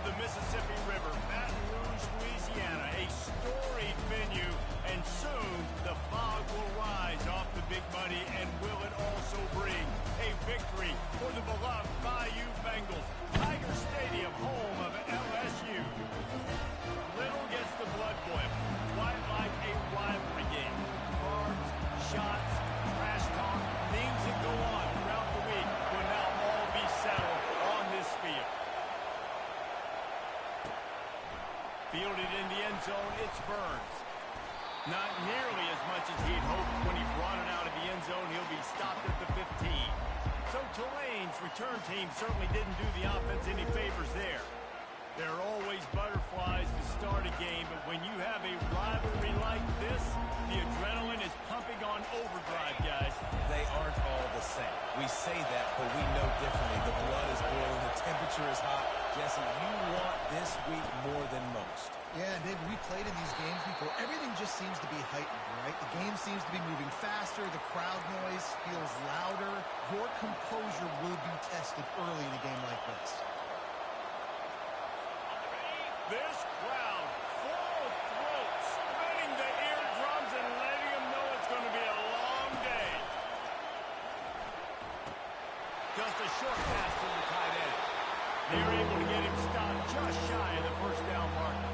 the Mississippi River, Baton Rouge, Louisiana, a storied venue, and soon the fog will rise off the big money, and will it also bring a victory for the beloved Bayou Bengals. Tiger Stadium, home of LSU. Little gets the blood boiling, quite like a rivalry game. Cards, shots, trash talk, things that go on throughout the week will now all be settled on this field. Fielded in the end zone, it's Burns. Not nearly as much as he'd hoped when he brought it out of the end zone. He'll be stopped at the 15. So Tulane's return team certainly didn't do the offense any favors there. There are always butterflies to start a game, but when you have a rivalry like this, the adrenaline is pumping on overdrive, guys. They aren't all the same. We say that, but we know differently. The blood is boiling, the temperature is hot. Jesse, you want this week more than most. Yeah, David, we played in these games before. Everything just seems to be heightened, right? The game seems to be moving faster. The crowd noise feels louder. Your composure will be tested early in a game like this. This crowd, full throat, spinning the eardrums and letting them know it's going to be a long day. Just a short pass to the tight end. They're able to get him stopped just shy of the first down marker.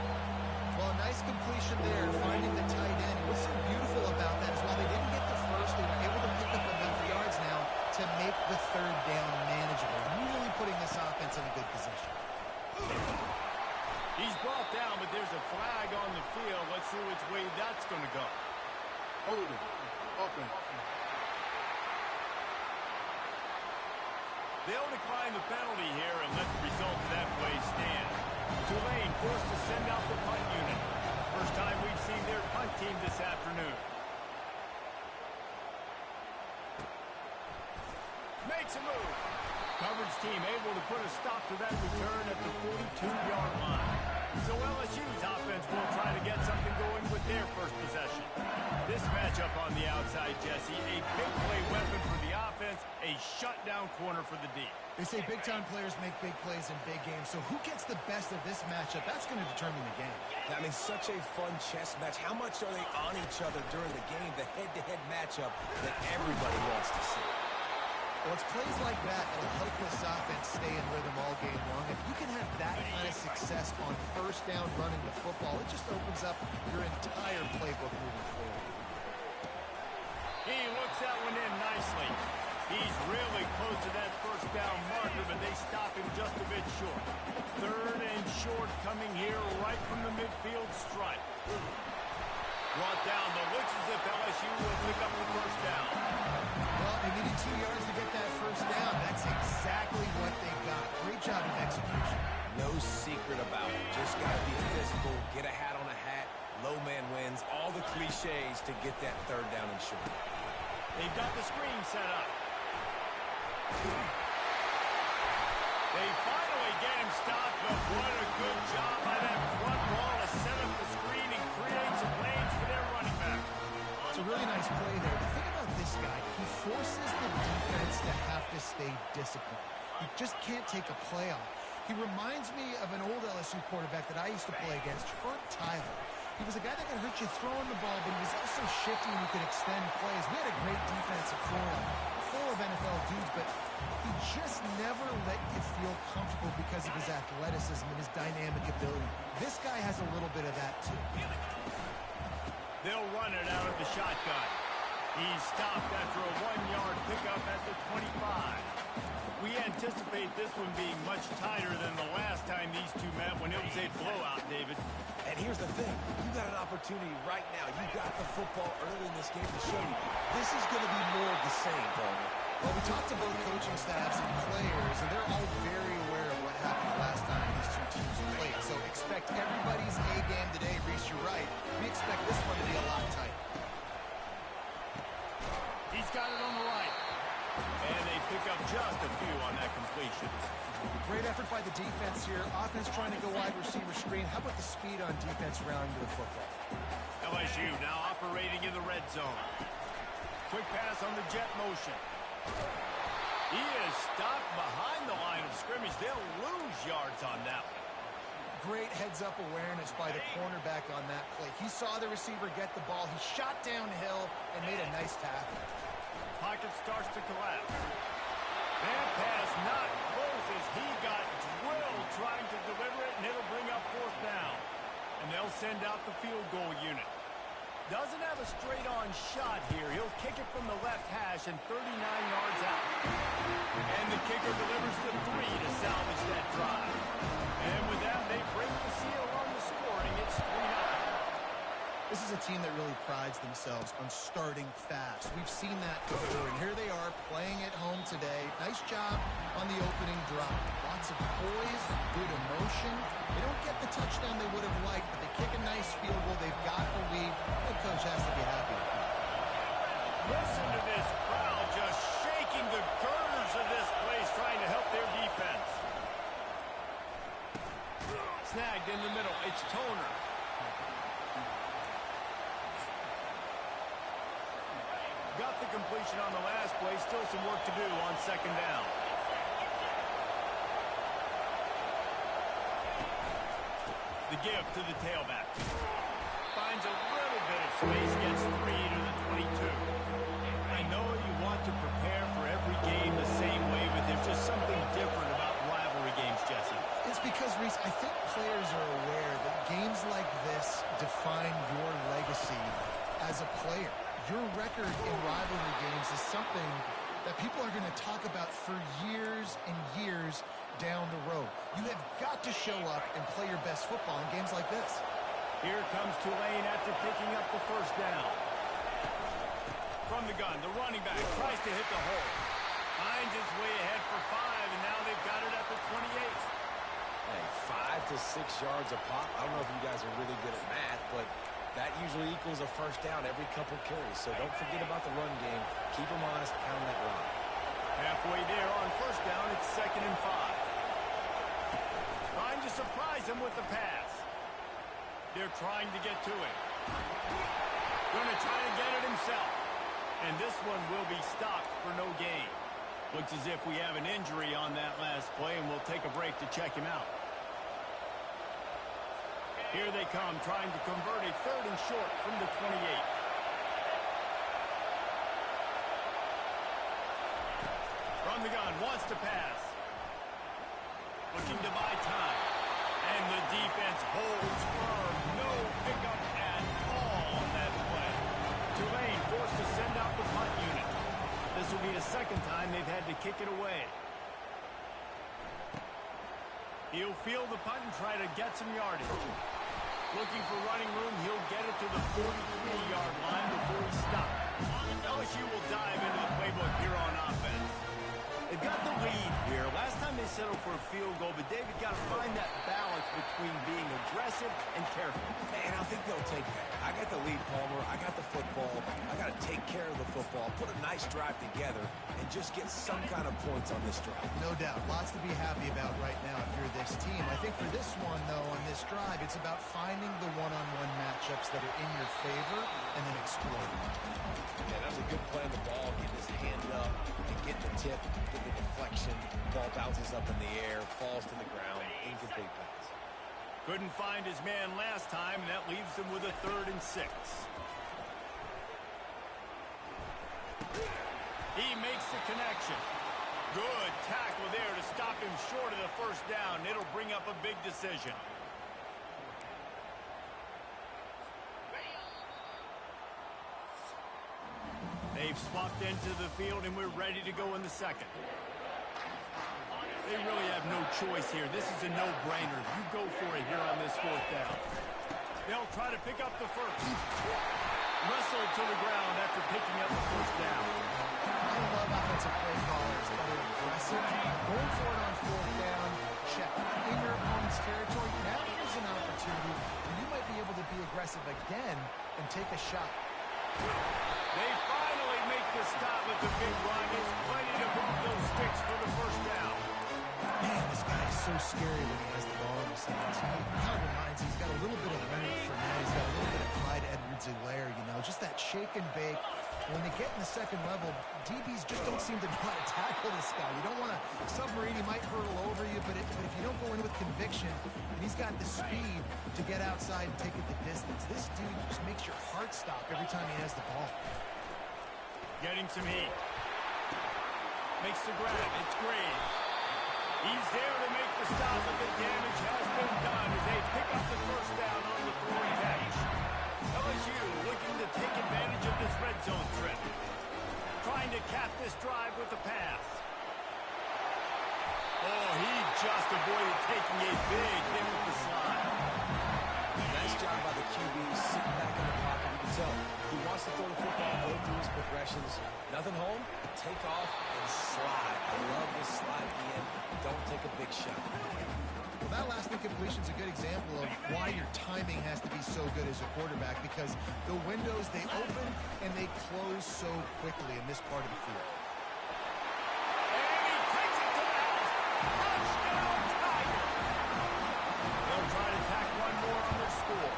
Well, nice completion there, finding the tight end. What's so beautiful about that is while they didn't get the first, they were able to pick up enough yards now to make the third down manageable. Really putting this offense in a good position. He's brought down, but there's a flag on the field. Let's see which way that's going to go. Holding. Open. They'll decline the penalty here and let the result of that play stand. Tulane forced to send out the punt unit. First time we've seen their punt team this afternoon. Makes a move. Coverage team able to put a stop to that return at the 42-yard line. So LSU's offense will try to get something going with their first possession. This matchup on the outside, Jesse, a big play weapon for the offense, a shutdown corner for the D. They say big-time players make big plays in big games, so who gets the best of this matchup? That's going to determine the game. I mean, such a fun chess match. How much are they on each other during the game, the head-to-head matchup that everybody wants to see? Well, it's plays like that that'll help this offense stay in rhythm all game long. If you can have that kind of success on first down running the football, it just opens up your entire playbook moving forward. He looks that one in nicely. He's really close to that first down marker, but they stop him just a bit short. Third and short coming here right from the midfield stripe. Brought down, but looks as if LSU will pick up the first down. Well, they needed 2 yards to get that first down. That's exactly what they got. Great job of execution. No secret about it. Just got to be physical, get a hat on a hat, low man wins, all the cliches to get that third down and short. They've got the screen set up. They finally get him stopped, but what a good job by that front wall to set up the screen and create some lanes for their running back. It's a really nice play there. The thing about this guy, he forces the defense to have to stay disciplined. You just can't take a play off. He reminds me of an old LSU quarterback that I used to play against, Herb Tyler. He was a guy that could hurt you throwing the ball, but he was also shifty and he could extend plays. We had a great defensive front, full of NFL dudes, but he just never let you feel comfortable because of his athleticism and his dynamic ability. This guy has a little bit of that, too. They'll run it out of the shotgun. He's stopped after a 1-yard pickup at the 25. We anticipate this one being much tighter than the last time these two met when it was a blowout, David. And here's the thing. You got an opportunity right now. You got the football early in this game to show you. This is going to be more of the same, Palmer. Well, we talked to both coaching staffs and players, and they're all very aware of what happened last time these two teams played. So expect everybody's A game today. Reese, you're right. We expect this one to be a lot tighter. He's got it on the right. And they pick up just a few on that completion. Great effort by the defense here. Offense trying to go wide receiver screen. How about the speed on defense rounding to the football? LSU now operating in the red zone. Quick pass on the jet motion. He is stopped behind the line of scrimmage. They'll lose yards on that one. Great heads-up awareness by the cornerback on that play. He saw the receiver get the ball. He shot downhill and made a nice tackle. Pocket starts to collapse. That pass not close as he got drilled trying to deliver it, and it'll bring up fourth down. And they'll send out the field goal unit. Doesn't have a straight-on shot here. He'll kick it from the left hash and 39 yards out. And the kicker delivers the 3 to salvage that drive. And with that, they break the seal on the scoring. It's 3-9. This is a team that really prides themselves on starting fast. We've seen that before, and here they are playing at home today. Nice job on the opening drive. Lots of poise, good emotion. They don't get the touchdown they would have liked, but they kick a nice field goal. They've got the lead. The coach has to be happy with that. Listen to this crowd just shaking the girders of this place, trying to help their defense. Snagged in the middle. It's Toner. Got the completion on the last play. Still some work to do on second down. The give to the tailback. Finds a little bit of space. Gets 3 to the 22. I know you want to prepare for every game the same way, but there's just something different about rivalry games, Jesse. It's because, Reese, I think players are aware that games like this define your legacy as a player. Your record in rivalry games is something that people are going to talk about for years and years down the road. You have got to show up and play your best football in games like this. Here comes Tulane after picking up the first down. From the gun, the running back tries to hit the hole. Finds his way ahead for 5, and now they've got it at the 28. Hey, 5 to 6 yards a pop. I don't know if you guys are really good at math, but that usually equals a first down every couple carries. So don't forget about the run game. Keep them honest, pound that rock. Halfway there on first down, it's 2nd and 5. Trying to surprise him with the pass. They're trying to get to it. Going to try to get it himself. And this one will be stopped for no gain. Looks as if we have an injury on that last play, and we'll take a break to check him out. Here they come, trying to convert a 3rd and short from the 28. From the gun, wants to pass. Looking to buy time. And the defense holds firm. No pickup at all on that play. Tulane forced to send out the punt unit. This will be the 2nd time they've had to kick it away. He'll field the punt and try to get some yardage. Looking for running room, he'll get it to the 43-yard line before he stops. LSU will dive into the playbook here on offense. They've got the lead here. Last time they settled for a field goal, but David got to find that balance between being aggressive and careful. Man, I think they'll take that. I got the lead, Palmer. I got the football. I got to take care of the football, put a nice drive together, and just get some kind of points on this drive. No doubt. Lots to be happy about right now if you're this team. I think for this one, though, on this drive, it's about finding the one-on-one matchups that are in your favor and then exploiting. Yeah, that was a good play on the ball, getting his hand up and getting the tip, getting the deflection. Ball bounces up in the air, falls to the ground, incomplete pass. Couldn't find his man last time, and that leaves them with a 3rd and 6. He makes the connection. Good tackle there to stop him short of the first down. It'll bring up a big decision. They've swapped into the field, and we're ready to go in the 2nd. They really have no choice here. This is a no-brainer. You go for it here on this 4th down. They'll try to pick up the 1st. Wrestled to the ground after picking up the 1st down. I love offensive play callers that are aggressive. Going for it on 4th down, check. In your opponent's territory, now here's an opportunity where you might be able to be aggressive again and take a shot. They finally make the stop with the big run. It's plenty to move those sticks for the 1st down. Man, this guy is so scary when he has the ball in his hands. He kind of reminds me, he's got a little bit of Leonard Fournette. He's got a little bit of Clyde Edwards-Helaire, you know, just that shake and bake, When they get in the second level, DBs just don't seem to know how to tackle this guy. You don't want to submarine. He might hurtle over you, but if you don't go in with conviction, and he's got the speed to get outside and take it the distance, this dude just makes your heart stop every time he has the ball. Getting some heat. Makes the grab. It's Graves. He's there to make the stop, but the damage has been done as they pick up the first down on the throwing catch. LSU looking to take advantage of this red zone trip. Trying to cap this drive with the pass. Oh, he just avoided taking a big hit with the slide. Nice job by the QB sitting back in the pocket. You can tell he wants to throw the football, go through his progressions. Nothing home, take off and slide. I love this slide at the end. Don't take a big shot. Well, that last incompletion is a good example of why your timing has to be so good as a quarterback, because the windows, they open and they close so quickly in this part of the field. And he takes it to the house. Touchdown, Tiger. They'll try to tack one more on their score.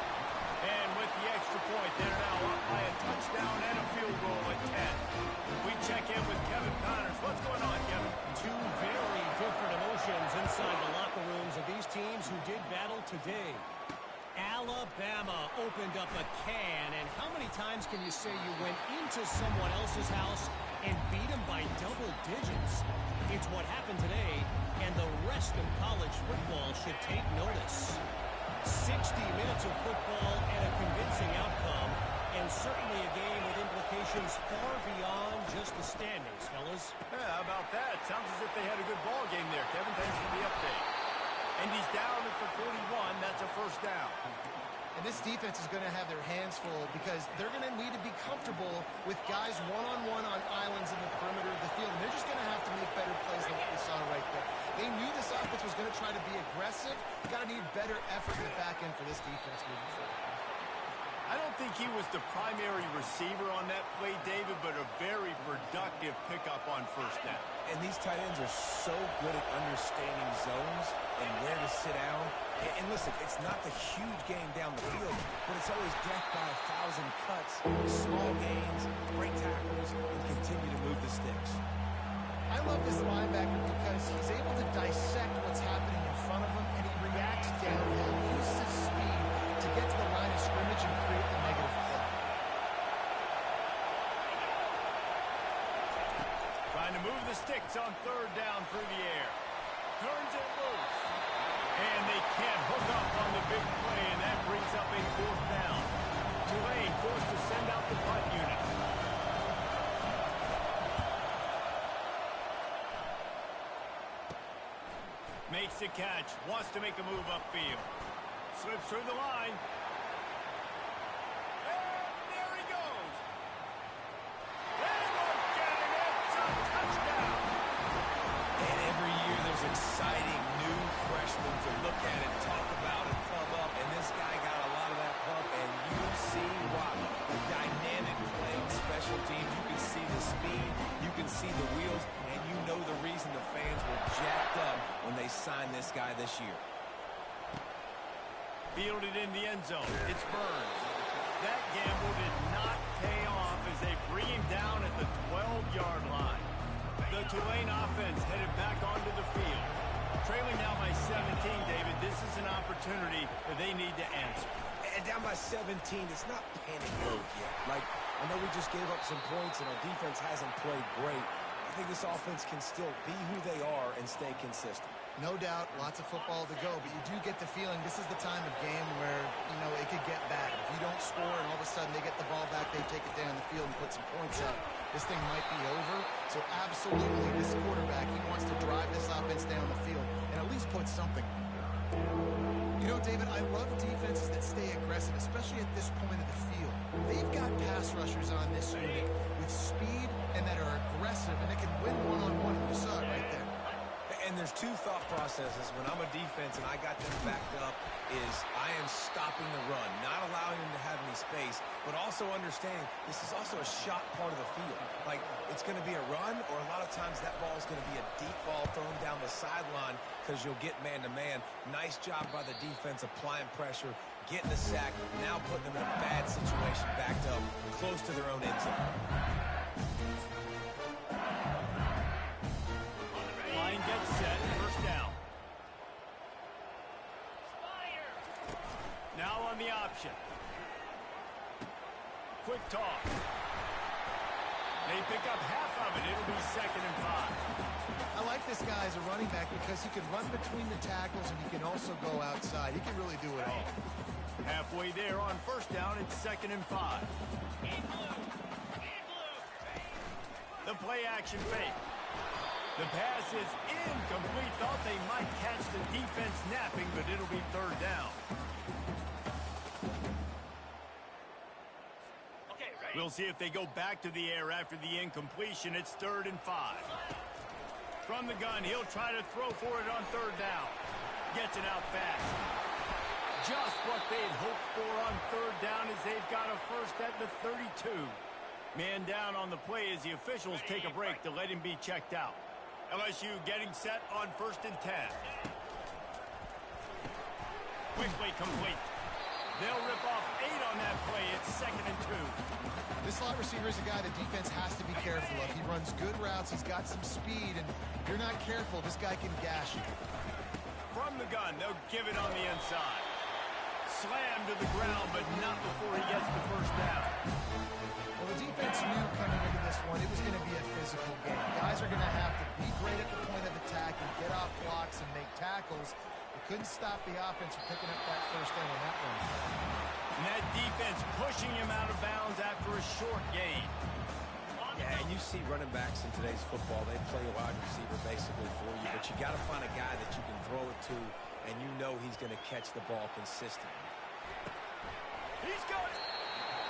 And with the extra point, they're now up by a touchdown and a field goal at 10. We check in with Kevin Connors. What's going on, Kevin? Two very different emotions inside the locker rooms of these teams who did battle today. Alabama opened up a can, and how many times can you say you went into someone else's house and beat them by double digits? It's what happened today, and the rest of college football should take notice. 60 minutes of football and a convincing outcome, and certainly a game with implications far beyond just the standings, fellas. Yeah, how about that? Sounds as if they had a good ball game there, Kevin. Thanks for the update. And he's down at the 41. That's a first down. And this defense is going to have their hands full because they're going to need to be comfortable with guys one-on-one on islands in the perimeter of the field. And they're just going to have to make better plays than what we saw right there. They knew this offense was going to try to be aggressive. Got to need better effort in the back end for this defense moving forward. I don't think he was the primary receiver on that play, David, but a very productive pickup on first down. And these tight ends are so good at understanding zones and where to sit down. And listen, it's not the huge game down the field, but it's always death by 1,000 cuts, small gains, great tackles, and continue to move the sticks. I love this linebacker because he's able to dissect what's happening in front of him, and he reacts downhill, uses his speed to get to the line of scrimmage and create the negative play. Trying to move the sticks on third down through the air. Turns it loose. And they can't hook up on the big play, and that brings up a fourth down. Tulane forced to send out the punt unit. Makes the catch. Wants to make a move upfield. Slips through the line. And there he goes. And we're getting it. It's a touchdown. And every year there's exciting new freshmen to look at and talk about and pub up. And this guy got a lot of that pub, and you see why. The dynamic playing special teams. You can see the speed. You can see the wheels. And you know the reason the fans were jacked up when they signed this guy this year. Fielded in the end zone. It's Burns. That gamble did not pay off as they bring him down at the 12-yard line. The Tulane offense headed back onto the field. Trailing now by 17, David. This is an opportunity that they need to answer. And down by 17, it's not panic mode yet. Like, I know we just gave up some points and our defense hasn't played great. I think this offense can still be who they are and stay consistent. No doubt, lots of football to go, but you do get the feeling this is the time of game where, you know, it could get bad. If you don't score and all of a sudden they get the ball back, they take it down the field and put some points up, this thing might be over. So absolutely, this quarterback, he wants to drive this offense down the field and at least put something on it. You know, David, I love defenses that stay aggressive, especially at this point of the field. They've got pass rushers on this unit with speed and that are aggressive, and they can win one-on-one, and you saw it right there. And there's two thought processes when I'm a defense and I got them backed up is I am stopping the run, not allowing them to have any space, but also understanding this is also a shot part of the field. Like, it's going to be a run, or a lot of times that ball is going to be a deep ball thrown down the sideline because you'll get man-to-man. Nice job by the defense applying pressure, getting the sack, now putting them in a bad situation backed up close to their own end zone. quick toss. They pick up half of it. It'll be 2nd and 5. I like this guy as a running back because he can run between the tackles and he can also go outside. He can really do it all. Halfway there on 1st down, it's 2nd and 5. The play action fake. The pass is incomplete. Thought they might catch the defense napping, but it'll be 3rd down. We'll see if they go back to the air after the incompletion. It's 3rd and 5. From the gun, he'll try to throw for it on 3rd down. Gets it out fast. Just what they'd hoped for on 3rd down as they've got a first at the 32. Man down on the play as the officials take a break to let him be checked out. LSU getting set on 1st and 10. Quickly complete. They'll rip off 8 on that play. It's 2nd and 2. This slot receiver is a guy the defense has to be careful of. He runs good routes. He's got some speed, and if you're not careful, this guy can gash you. From the gun, they'll give it on the inside. Slam to the ground, but not before he gets the 1st down. Well, the defense knew coming into this one it was going to be a physical game. Guys are going to have to be great at the point of attack and get off blocks and make tackles. They couldn't stop the offense from picking up that 1st down on that one. And that defense pushing him out of bounds after a short gain. Yeah, and you see running backs in today's football, they play a wide receiver basically for you, but you got to find a guy that you can throw it to, and you know he's going to catch the ball consistently. He's got it.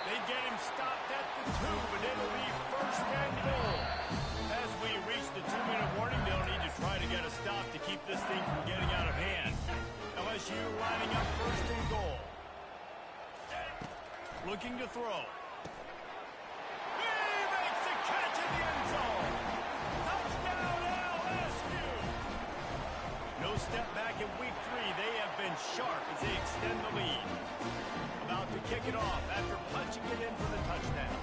They get him stopped at the 2, but it'll be 1st and goal. As we reach the 2-minute warning, they'll need to try to get a stop to keep this thing from getting out of hand. LSU lining up 1st and goal. Looking to throw. He makes the catch in the end zone. Touchdown, LSU. No step back in week 3. They have been sharp as they extend the lead. About to kick it off after punching it in for the touchdown.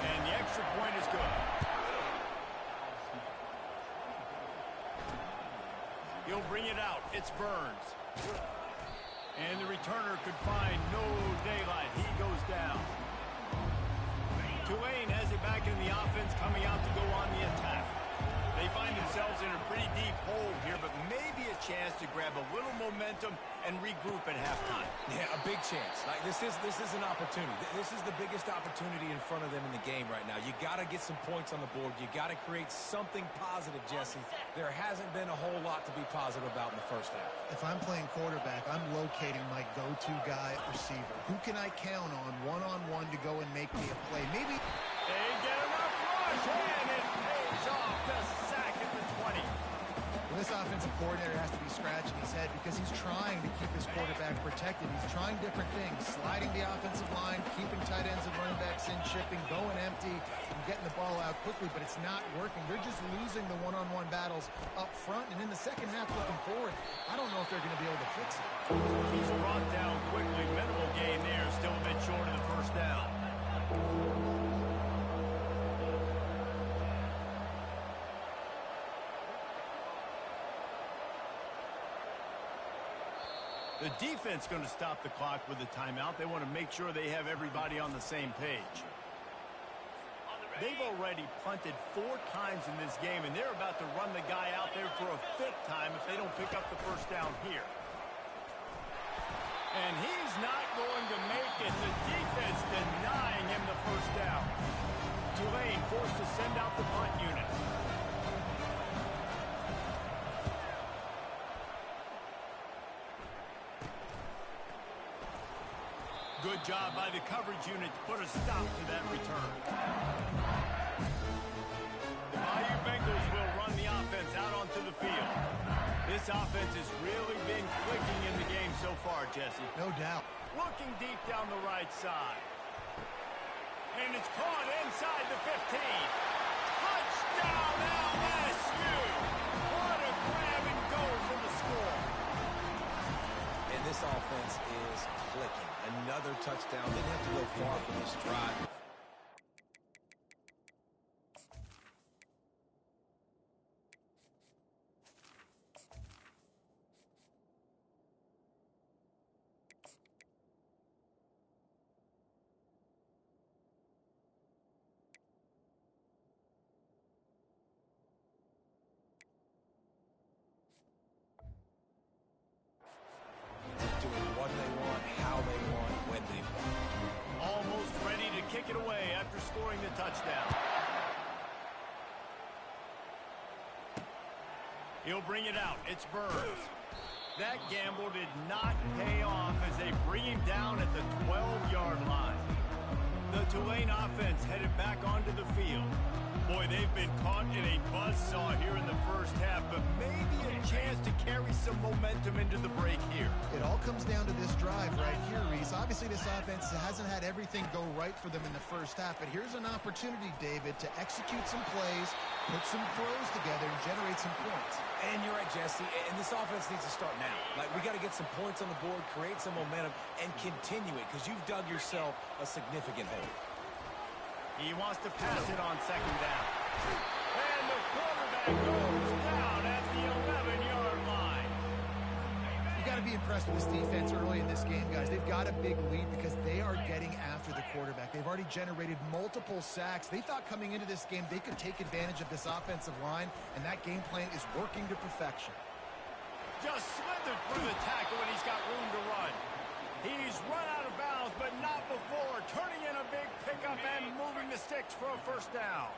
And the extra point is good. He'll bring it out. It's Burns. And the returner could find no daylight. He goes down. Tulane has it back in the offense, coming out to go on the attack. They find themselves in a pretty deep hole here, but maybe a chance to grab a little momentum and regroup at halftime. Yeah, a big chance. Like this is an opportunity. This is the biggest opportunity in front of them in the game right now. You got to get some points on the board. You got to create something positive, Jesse. There hasn't been a whole lot to be positive about in the 1st half. If I'm playing quarterback, I'm locating my go-to guy at receiver. Who can I count on one-on-one to go and make me a play? Maybe they get enough rush, and it pays off the sack at the 20. Well, this offensive coordinator has to be scratching his head because he's trying to keep his quarterback protected. He's trying different things, sliding the offensive line, keeping tight ends and running backs in, shipping, going empty, and getting the ball out quickly, but it's not working. They're just losing the one-on-one battles up front, and in the 2nd half looking forward, I don't know if they're going to be able to fix it. He's brought down quickly. Minimal gain there, still a bit short of the 1st down. The defense going to stop the clock with a timeout. They want to make sure they have everybody on the same page. They've already punted 4 times in this game, and they're about to run the guy out there for a 5th time if they don't pick up the 1st down here. And he's not going to make it. The defense denying him the 1st down. Tulane forced to send out the punt unit. Good job by the coverage unit to put a stop to that return. The Bayou Bengals will run the offense out onto the field. This offense has really been clicking in the game so far, Jesse. No doubt. Looking deep down the right side. And it's caught inside the 15. Touchdown, LSU! What a grab and go for the score. And this offense is clicking. Another touchdown. Didn't have to go far for this drive. touchdown. He'll bring it out. It's Burns. That gamble did not pay off as they bring him down at the 12-yard line. The Tulane offense headed back onto the field. Boy, they've been caught in a buzzsaw here in the first half, but maybe a chance to carry some momentum into the break here. It all comes down to this drive right here, Reese. Obviously, this offense hasn't had everything go right for them in the first half, but here's an opportunity, David, to execute some plays, put some throws together, and generate some points. And you're right, Jesse, and this offense needs to start now. Like, we got to get some points on the board, create some momentum, and continue it, because you've dug yourself a significant hole. He wants to pass it on second down. And the quarterback goes down at the 11-yard line. You got to be impressed with this defense early in this game, guys. They've got a big lead because they are getting after the quarterback. They've already generated multiple sacks. They thought coming into this game they could take advantage of this offensive line, and that game plan is working to perfection. Just slithered through the tackle, and he's got room to run. He's run out of bounds, but not before turning in a big pickup and moving the sticks for a first down.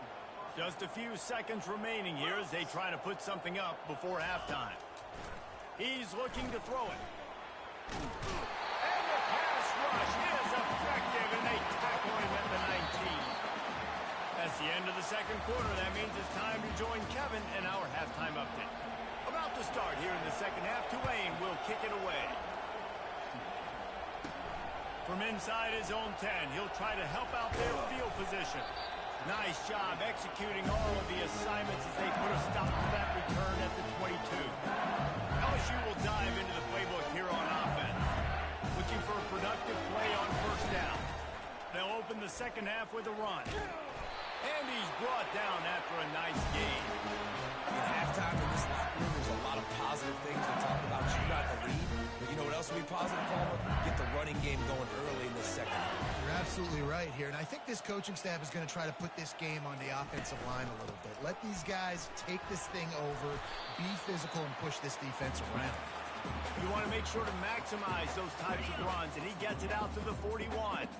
Just a few seconds remaining here as they try to put something up before halftime. He's looking to throw it. And the pass rush is effective, and they tackle him at the 19. That's the end of the second quarter. That means it's time to join Kevin in our halftime update. About to start here in the second half, Tulane will kick it away. From inside his own 10, he'll try to help out their field position. Nice job executing all of the assignments as they put a stop to that return at the 22. LSU will dive into the playbook here on offense, looking for a productive play on first down. They'll open the second half with a run. And he's brought down after a nice gain. At halftime in this locker room, there's a lot of positive things to talk about. You got the lead, but you know what else will be positive, Palmer? Get the running game going early in the second half. You're absolutely right here, and I think this coaching staff is going to try to put this game on the offensive line a little bit. Let these guys take this thing over, be physical, and push this defense around. You want to make sure to maximize those types of runs, and he gets it out to the 41.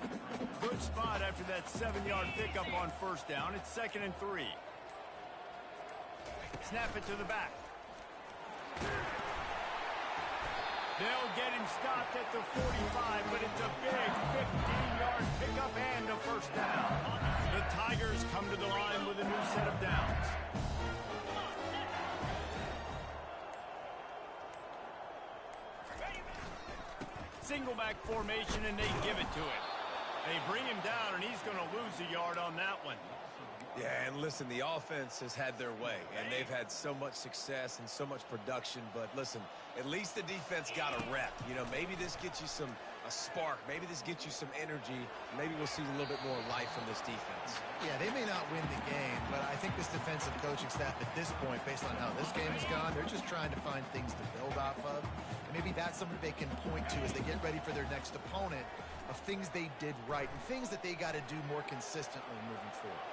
Good spot after that 7-yard pickup on first down. It's 2nd and 3. Snap it to the back. They'll get him stopped at the 45, but it's a big 15-yard pickup and a first down. The Tigers come to the line with a new set of downs. Single back formation, and they give it to him. They bring him down, and he's going to lose a yard on that one. Yeah, and listen, the offense has had their way, and they've had so much success and so much production. But listen, at least the defense got a rep. You know, maybe this gets you a spark. Maybe this gets you some energy. Maybe we'll see a little bit more life from this defense. Yeah, they may not win the game, but I think this defensive coaching staff at this point, based on how this game has gone, they're just trying to find things to build off of. And maybe that's something they can point to as they get ready for their next opponent, of things they did right and things that they got to do more consistently moving forward.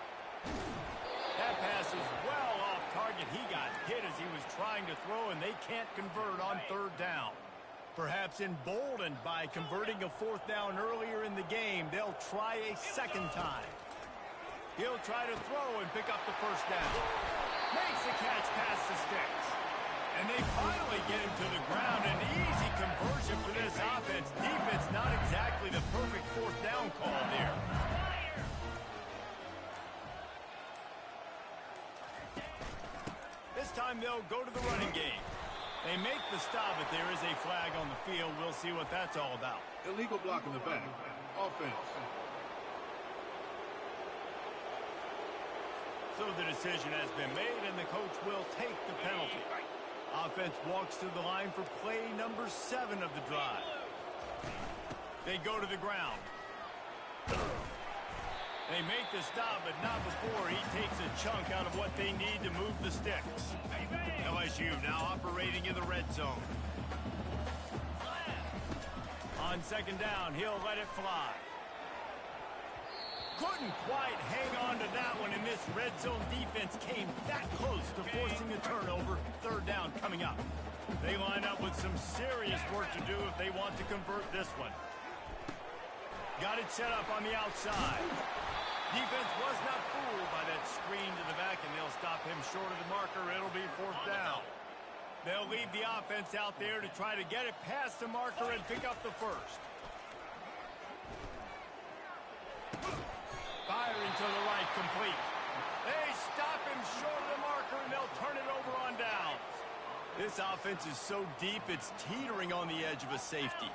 That pass is well off target. He got hit as he was trying to throw, and they can't convert on third down. Perhaps emboldened by converting a fourth down earlier in the game, they'll try a second time. He'll try to throw and pick up the first down. Makes the catch past the sticks. And they finally get him to the ground. An easy conversion for this offense. Defense not exactly the perfect fourth down call there. This time they'll go to the running game. They make the stop, but there is a flag on the field. We'll see what that's all about. Illegal block in the back. Offense. So the decision has been made, and the coach will take the penalty. Offense walks to the line for play number 7 of the drive. They go to the ground. They make the stop, but not before he takes a chunk out of what they need to move the sticks. LSU now operating in the red zone. On second down, he'll let it fly. Couldn't quite hang on to that one, and this red zone defense came that close to forcing a turnover. Third down coming up. They line up with some serious work to do if they want to convert this one. Got it set up on the outside. Defense was not fooled by that screen to the back, and they'll stop him short of the marker. It'll be fourth down. They'll leave the offense out there to try to get it past the marker and pick up the first. Firing to the right, complete. They stop him short of the marker, and they'll turn it over on downs. This offense is so deep, it's teetering on the edge of a safety.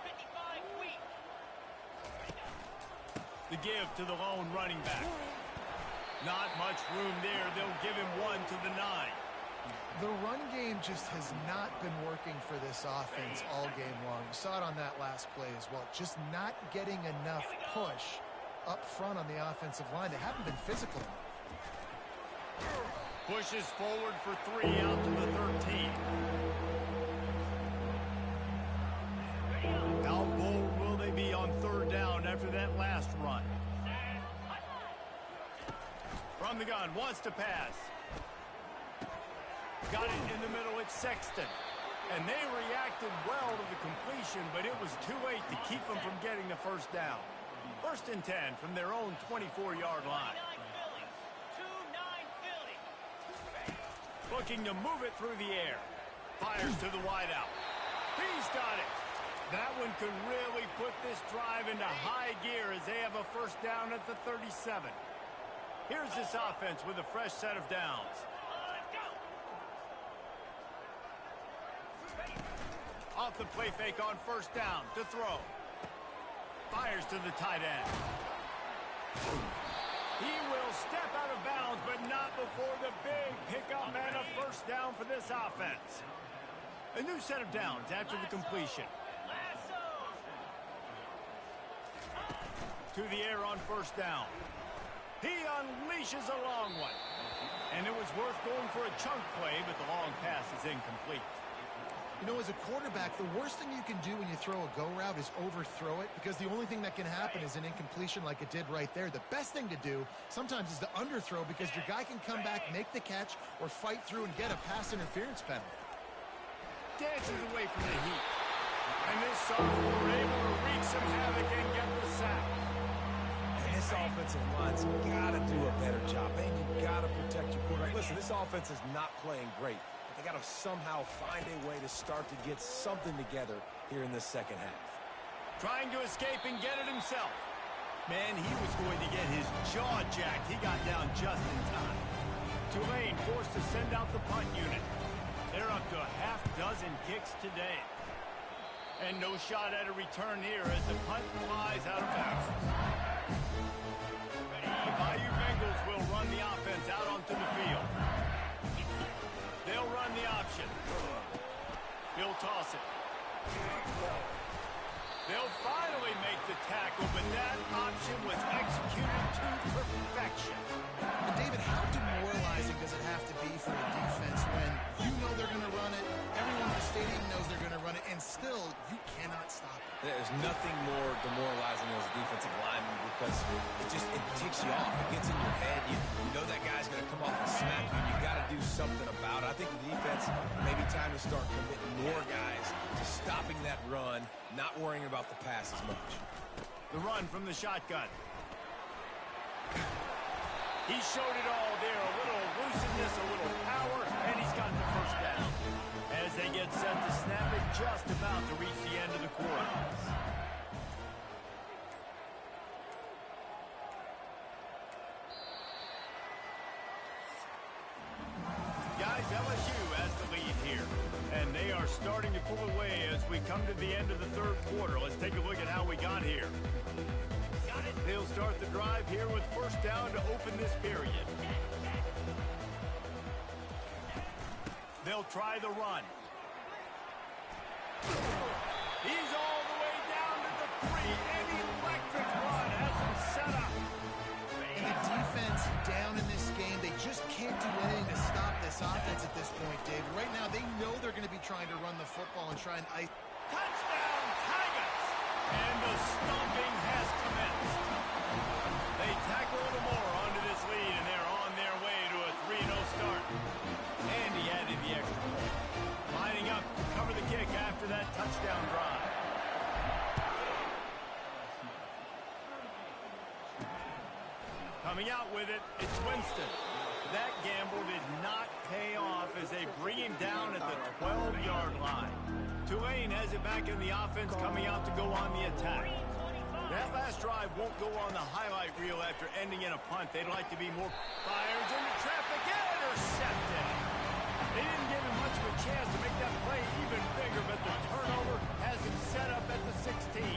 The give to the lone running back. Not much room there. They'll give him one to the 9. The run game just has not been working for this offense all game long. You saw it on that last play as well. Just not getting enough push up front on the offensive line. They haven't been physical enough. Pushes forward for 3 out to the 13. How bold will they be on third down after that last run? From the gun, wants to pass. Got it in the middle, it's Sexton. And they reacted well to the completion, but it was too late to keep them from getting the first down. First and 10 from their own 24-yard line. Looking to move it through the air. Fires to the wideout. He's got it. That one could really put this drive into high gear as they have a first down at the 37. Here's this offense with a fresh set of downs. Off the play fake on first down to throw. Fires to the tight end. He will step out of bounds, but not before the big pickup and a first down for this offense. A new set of downs after the completion. To the air on first down. He unleashes a long one. And it was worth going for a chunk play, but the long pass is incomplete. You know, as a quarterback, the worst thing you can do when you throw a go route is overthrow it, because the only thing that can happen is an incompletion like it did right there. The best thing to do sometimes is to underthrow, because your guy can come back, make the catch, or fight through and get a pass interference penalty. Dances away from the heat. And this sophomore able to wreak some havoc and get the sack. And this offensive line's got to do a better job. Man, you got to protect your quarterback. Listen, this offense is not playing great. They got to somehow find a way to start to get something together here in the second half. Trying to escape and get it himself. Man, he was going to get his jaw jacked. He got down just in time. Tulane forced to send out the punt unit. They're up to a half dozen kicks today. And no shot at a return here as the punt flies out of bounds. The Bayou Bengals will run the offense out onto the field. They'll run the option. He'll toss it. They'll finally make the tackle, but that option was executed to perfection. And David, how demoralizing does it have to be for a defense when you know they're going to run it, everyone in the stadium knows they're going to run it, and still you cannot stop it? There's nothing more demoralizing as a defensive lineman, because it ticks you off. It gets in your head. You know that guy's going to come off and smack you, and you got to do something about it. I think the defense, maybe time to start committing more guys to stopping that run, not worrying about the pass as much. The run from the shotgun. He showed it all there. A little elusiveness, a little power, and he's got the first down. As they get set to snap it, just about to reach the end of the quarter. Guys, LSU has the lead here, and they are starting to pull away as we come to the end of the third quarter. Let's take a look at how we got here. They'll start the drive here with first down to open this period. They'll try the run. He's all the way down to the 3. An electric run has him set up. And the defense down in this game, they just can't do anything to stop this offense at this point, David. Right now, they know they're going to be trying to run the football and try and ice. Touchdown, Tigers! And the stomping has commenced. They tackle a little more onto this lead, and they're on their way to a 3-0 start. And he added the extra point. Lining up to cover the kick after that touchdown drive. Coming out with it, it's Winston. That gamble did not pay off as they bring him down at the 12-yard line. Tulane has it back in the offense, coming out to go on the attack. That last drive won't go on the highlight reel after ending in a punt. They'd like to be more fires into traffic. Intercepted. They didn't give him much of a chance to make that play even bigger, but the turnover has him set up at the 16.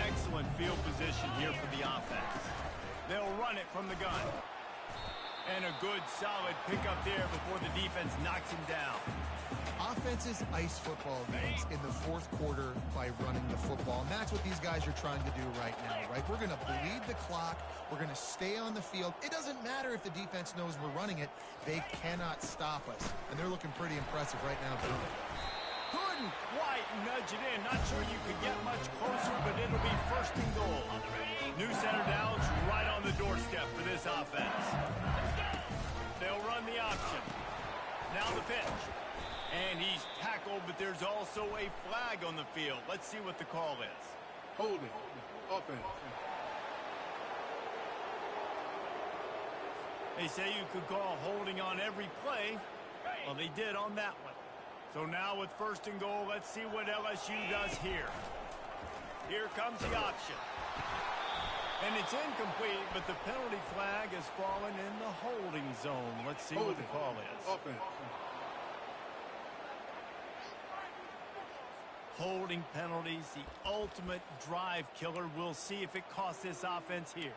Excellent field position here for the offense. They'll run it from the gun. And a good, solid pickup there before the defense knocks him down. Offenses ice football games in the fourth quarter by running the football. And that's what these guys are trying to do right now, right? We're going to bleed the clock. We're going to stay on the field. It doesn't matter if the defense knows we're running it. They cannot stop us. And they're looking pretty impressive right now, too. Couldn't quite nudge it in. Not sure you could get much closer, but it'll be first and goal. New center downs right on the doorstep for this offense. They'll run the option. Now the pitch. And he's tackled, but there's also a flag on the field. Let's see what the call is. Holding. Offense. They say you could call holding on every play. Well, they did on that one. So now with first and goal, let's see what LSU does here. Here comes the option. And it's incomplete, but the penalty flag has fallen in the holding zone. Let's see what the call is. Offense. Holding penalties, the ultimate drive killer. We'll see if it costs this offense here.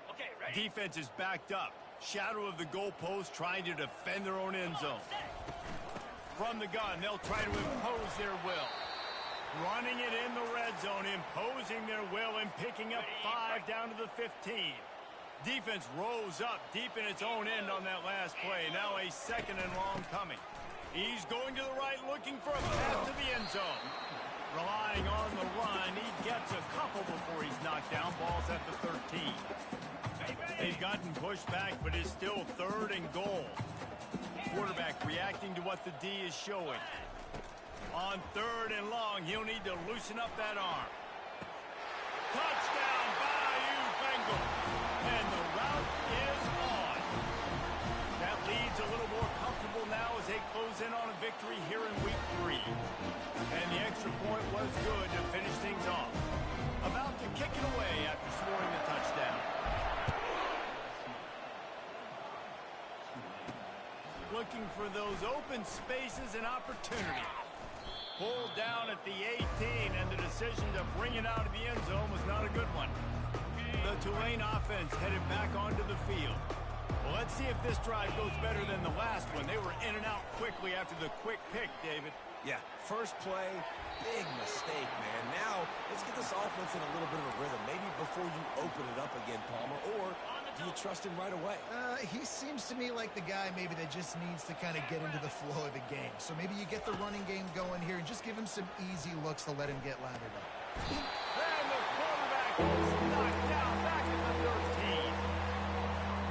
Okay, ready? Defense is backed up. Shadow of the goalpost trying to defend their own end zone. From the gun, they'll try to impose their will. Running it in the red zone, imposing their will and picking up 5 down to the 15. Defense rose up deep in its own end on that last play. Now a second and long coming. He's going to the right, looking for a path to the end zone. Relying on the run, he gets a couple before he's knocked down. Ball's at the 13. They've gotten pushed back, but it's still third and goal. Quarterback reacting to what the D is showing. On third and long, he'll need to loosen up that arm. Touchdown, Bayou Bengals. And the route is on. That lead's a little more comfortable now as they close in on a victory here in week 3. And the extra point was good to finish things off. About to kick it away after scoring the touchdown. Looking for those open spaces and opportunity. Pulled down at the 18, and the decision to bring it out of the end zone was not a good one. The Tulane offense headed back onto the field. Well, let's see if this drive goes better than the last one. They were in and out quickly after the quick pick, David. Yeah, first play, big mistake, man. Now, let's get this offense in a little bit of a rhythm. Maybe before you open it up again, Palmer, or do you trust him right away? He seems to me like the guy maybe that just needs to kind of get into the flow of the game. So maybe you get the running game going here and just give him some easy looks to let him get lathered up. And the quarterback is knocked down back at the 13.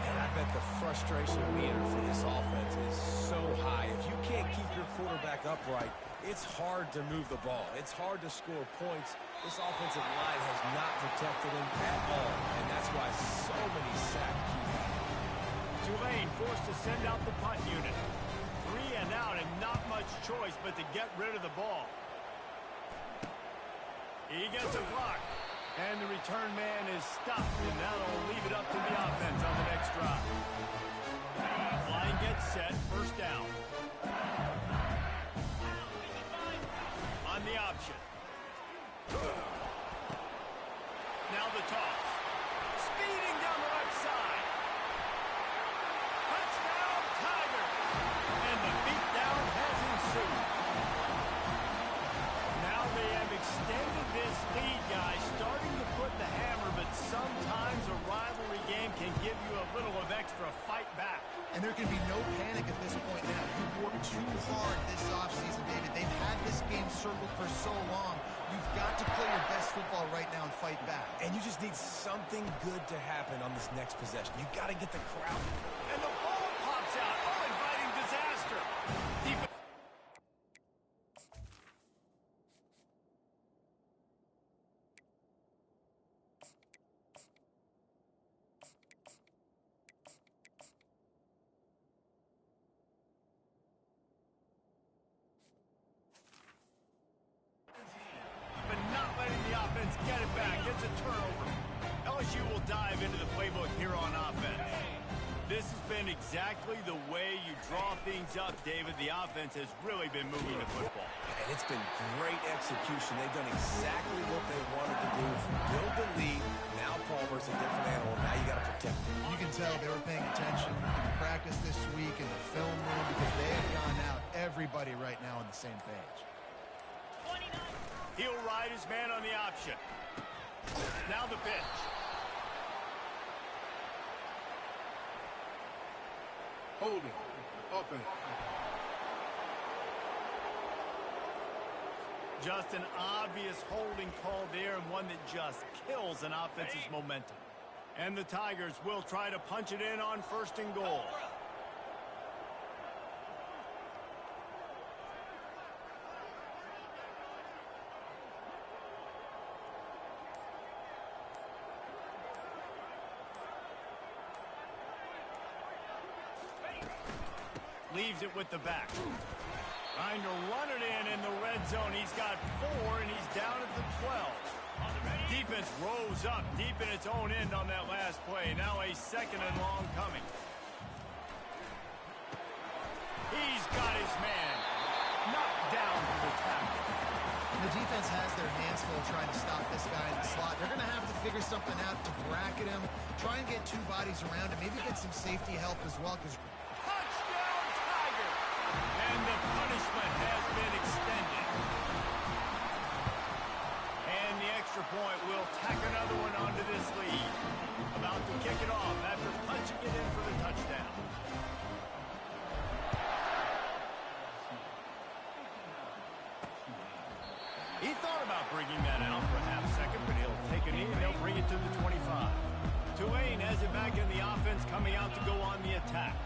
And I bet the frustration meter for this offense is so high. If you can't keep your quarterback upright, it's hard to move the ball. It's hard to score points. This offensive line has not protected him at all, and that's why so many sacks keep happening. Tulane forced to send out the punt unit. 3 and out and not much choice but to get rid of the ball. He gets a block. And the return man is stopped, and that'll leave it up to the offense on the next drive. Line gets set, first down. On the option. Now the toss. Speeding down the left side. Touchdown, Tiger. And the beatdown has ensued. Now they have extended this lead, guys, starting to put the hammer, but sometimes a rivalry game can give you a little of extra fight back. And there can be no panic at this point now. You've worked too hard this offseason, David. They've had this game circled for so long. You've got to play your best football right now and fight back. And you just need something good to happen on this next possession. You got to get the crowd. And the ball pops out. Oh, inviting disaster. a turnover. LSU will dive into the playbook here on offense. This has been exactly the way you draw things up, David. The offense has really been moving the football. And it's been great execution. They've done exactly what they wanted to do. Build the lead. Now Palmer's a different animal. Now you got to protect him. You can tell they were paying attention in practice this week in the film room because they have gone out, everybody right now on the same page. He'll ride his man on the option. Now the pitch. Holding. Offense. Just an obvious holding call there, and one that just kills an offense's momentum. And the Tigers will try to punch it in on 1st and goal. Leaves it with the back. Trying to run it in the red zone. He's got 4, and he's down at the 12. Defense rose up deep in its own end on that last play. Now a 2nd and long coming. He's got his man knocked down to the tackle. The defense has their hands full trying to stop this guy in the slot. They're going to have to figure something out to bracket him, try and get 2 bodies around him, maybe get some safety help as well. Touchdown, Tiger! And the punishment has been extended. And the extra point will tack another one onto this lead. About to kick it off after punching it in for the touchdown. He thought about bringing that out for a half second, but he'll take a knee and they'll bring it to the 25. Tulane has it back in the offense, coming out to go on the attack.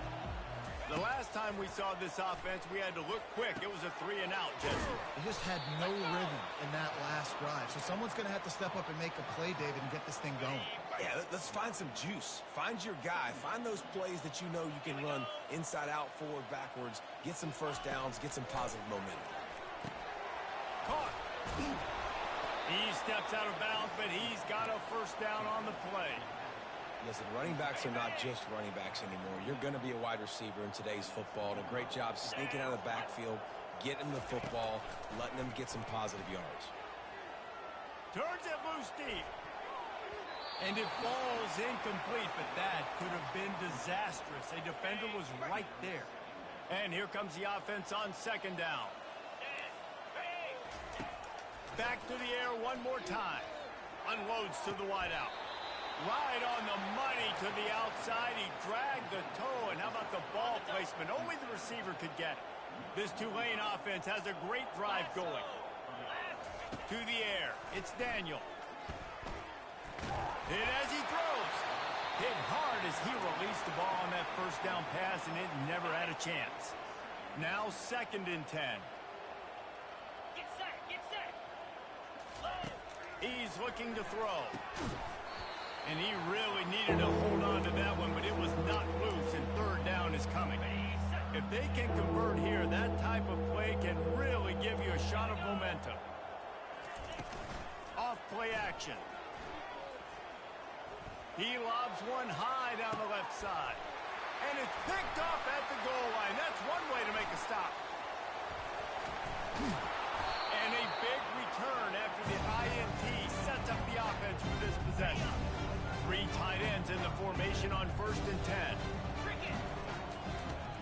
The last time we saw this offense, we had to look quick. It was a 3-and-out, Jesse. They just had no rhythm in that last drive. So someone's going to have to step up and make a play, David, and get this thing going. Yeah, let's find some juice. Find your guy. Find those plays that you know you can run inside out, forward, backwards. Get some first downs. Get some positive momentum. Caught. He steps out of bounds, but he's got a first down on the play. Listen, running backs are not just running backs anymore. You're going to be a wide receiver in today's football. And a great job sneaking out of the backfield, getting them the football, letting them get some positive yards. Turns it loose deep. And it falls incomplete, but that could have been disastrous. A defender was right there. And here comes the offense on 2nd down. Back to the air one more time. Unloads to the wideout. Right on the money to the outside. He dragged the toe, and how about the ball placement? Only the receiver could get it. This Tulane offense has a great drive going. To the air. It's Daniel. Hit as he throws. Hit hard as he released the ball on that first down pass, and it never had a chance. Now 2nd and 10. Get set, get set. Low. He's looking to throw. And he really needed to hold on to that one, but it was not loose, and 3rd down is coming. If they can convert here, that type of play can really give you a shot of momentum. Off play action. He lobs one high down the left side. And it's picked off at the goal line. That's one way to make a stop. And a big return after the INT sets up the offense for this possession. 3 tight ends in the formation on 1st and 10.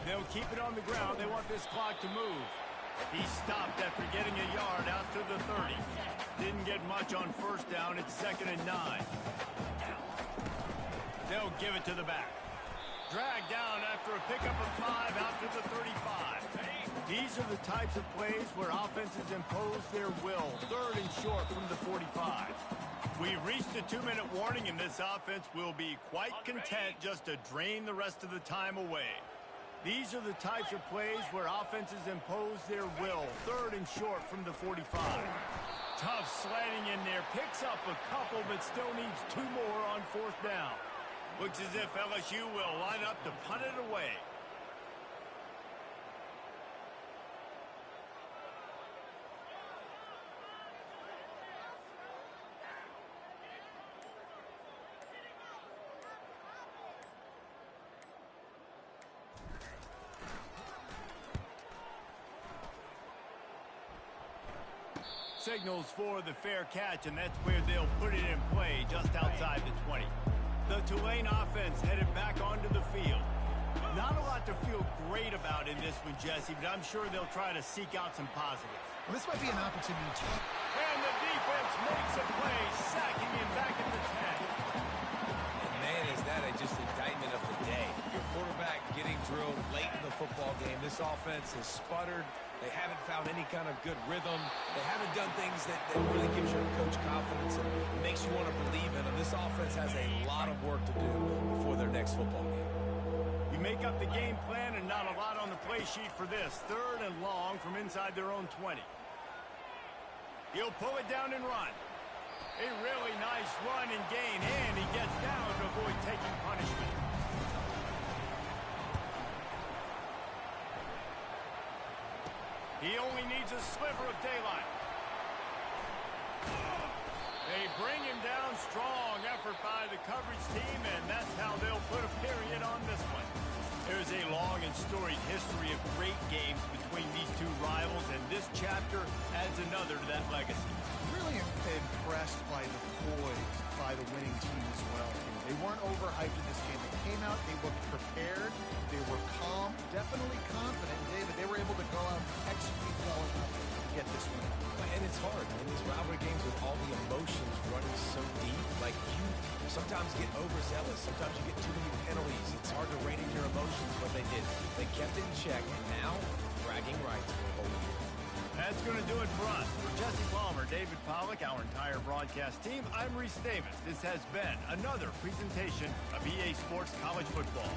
They'll keep it on the ground. They want this clock to move. He stopped after getting a yard out to the 30. Didn't get much on 1st down. It's 2nd and 9. They'll give it to the back. Dragged down after a pickup of 5 out to the 35. These are the types of plays where offenses impose their will. 3rd and short from the 45. We've reached the 2-minute warning, and this offense will be quite content just to drain the rest of the time away. These are the types of plays where offenses impose their will. 3rd and short from the 45. Tough slanting in there. Picks up a couple, but still needs 2 more on 4th down. Looks as if LSU will line up to punt it away. signals for the fair catch, and that's where they'll put it in play just outside the 20. The Tulane offense headed back onto the field. Not a lot to feel great about in this one, Jesse, but I'm sure they'll try to seek out some positives. Well, this might be an opportunity to... And the defense makes a play, sacking him back at the 10. And man, is that just indictment of the day. Your quarterback getting drilled late in the football game. This offense has sputtered. They haven't found any kind of good rhythm. They haven't done things that really gives your coach confidence and makes you want to believe in them. This offense has a lot of work to do before their next football game. You make up the game plan and not a lot on the play sheet for this. 3rd and long from inside their own 20. He'll pull it down and run. A really nice run and gain, and he gets down to avoid taking punishment. He only needs a sliver of daylight. They bring him down. Strong effort by the coverage team, and that's how they'll put a period on this one. There's a long and storied history of great games between these two rivals, and this chapter adds another to that legacy. Really impressed by the poise by the winning team as well. They weren't overhyped in this game. They came out, they looked prepared, they were calm, definitely confident. David, they were able to go out and execute well enough to get this win. And it's hard in these rivalry games with all the emotions running so deep. Like, you sometimes get overzealous. Sometimes you get too many penalties. It's hard to rein in your emotions, but they did. They kept it in check, and now bragging rights for a whole year. That's going to do it for us. For Jesse Palmer, David Pollack, our entire broadcast team, I'm Reese Davis. This has been another presentation of EA Sports College Football.